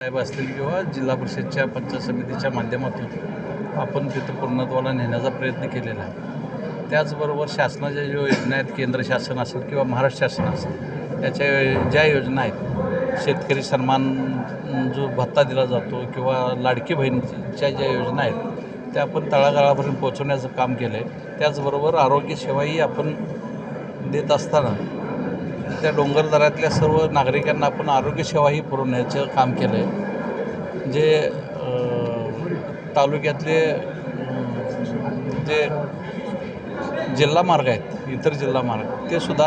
साहेब असतील किंवा जिल्हा परिषदच्या पंचायत समितीच्या माध्यमातून आपण तिथं पूर्णत्वाला नेण्याचा प्रयत्न केलेला आहे। त्याचबरोबर शासनाच्या ज्या योजना आहेत, केंद्र शासन असेल किंवा महाराष्ट्र शासन असेल, याच्या ज्या योजना आहेत, शेतकरी सन्मान जो भत्ता दिला जातो किंवा लाडकी बहिणीच्या ज्या योजना आहेत त्या आपण तळागाळापर्यंत पोहोचवण्याचं काम केलं आहे। त्याचबरोबर आरोग्य सेवाही आपण देत असताना त्या डोंगर दऱ्यातल्या सर्व नागरिकांना आपण आरोग्यसेवाही पुरवण्याचं काम केलं आहे। जे तालुक्यातले जे जिल्हा मार्ग आहेत, इतर जिल्हा मार्ग, ते सुद्धा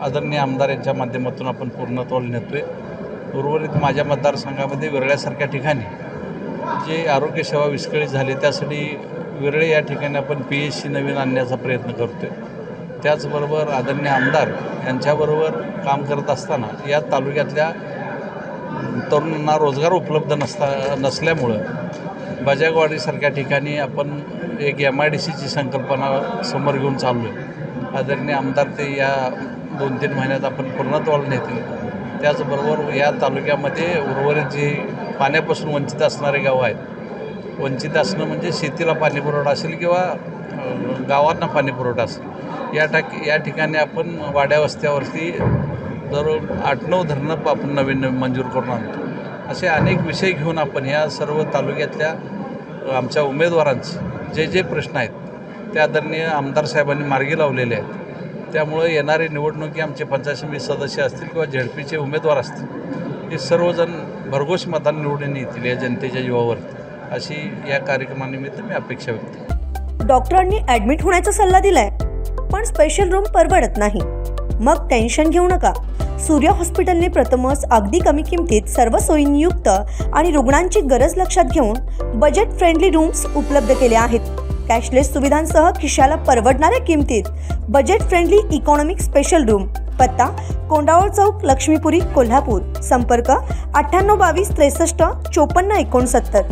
आदरणीय आमदार यांच्या माध्यमातून आपण पूर्णत्वाला नेतो आहे। उर्वरित माझ्या मतदारसंघामध्ये वेरळ्यासारख्या ठिकाणी जे आरोग्यसेवा विस्कळीत झाली, त्यासाठी वेरळे या ठिकाणी आपण PSC नवीन आणण्याचा प्रयत्न करतो आहे। त्याचबरोबर आदरणीय आमदार यांच्याबरोबर काम करत असताना या तालुक्यातल्या तरुणांना रोजगार उपलब्ध नसल्यामुळं बजागवाडीसारख्या ठिकाणी आपण एक MIDCची संकल्पना समोर घेऊन चाललो आहे। आदरणीय आमदार ते या 2-3 महिन्यात आपण पूर्णत्वाला नेतील। त्याचबरोबर या तालुक्यामध्ये उर्वरित जी पाण्यापासून वंचित असणारे गावं आहेत, वंचित असणं म्हणजे शेतीला पाणीपुरवठा असेल किंवा गावांना पाणीपुरवठा असेल, या ठिकाणी आपण वाड्या वस्त्यावरती जर 8-9 धरणं आपण नवीन मंजूर करून आणतो। असे अनेक विषय घेऊन आपण ह्या सर्व तालुक्यातल्या आमच्या उमेदवारांचे जे प्रश्न आहेत ते आदरणीय आमदार साहेबांनी मार्गी लावलेले आहेत। त्यामुळे येणारी निवडणुकी आमचे पंचायत समिती सदस्य असतील किंवा ZPचे उमेदवार असतील, हे सर्वजण भरघोस मतांनी निवडून येतील या जनतेच्या जीवावरती, अशी या कार्यक्रमानिमित्त मी अपेक्षा व्यक्त करतो। डॉक्टरांनी ॲडमिट होण्याचा सल्ला दिलाय, पण स्पेशल रूम परवडत नाही। मग टेन्शन घेऊ नका। सूर्या हॉस्पिटलने प्रथमच अगदी कमी किमतीत सर्व सोयींयुक्त आणि रुग्णांची गरज लक्षात घेऊन बजेट फ्रेंडली रूम्स उपलब्ध केले आहेत। कॅशलेस सुविधांसह खिशाला परवडणाऱ्या किमतीत budget friendly economic special room. पत्ता कोंडावळ चौक, लक्ष्मीपुरी, कोल्हापूर। संपर्क 9822 63 54 69।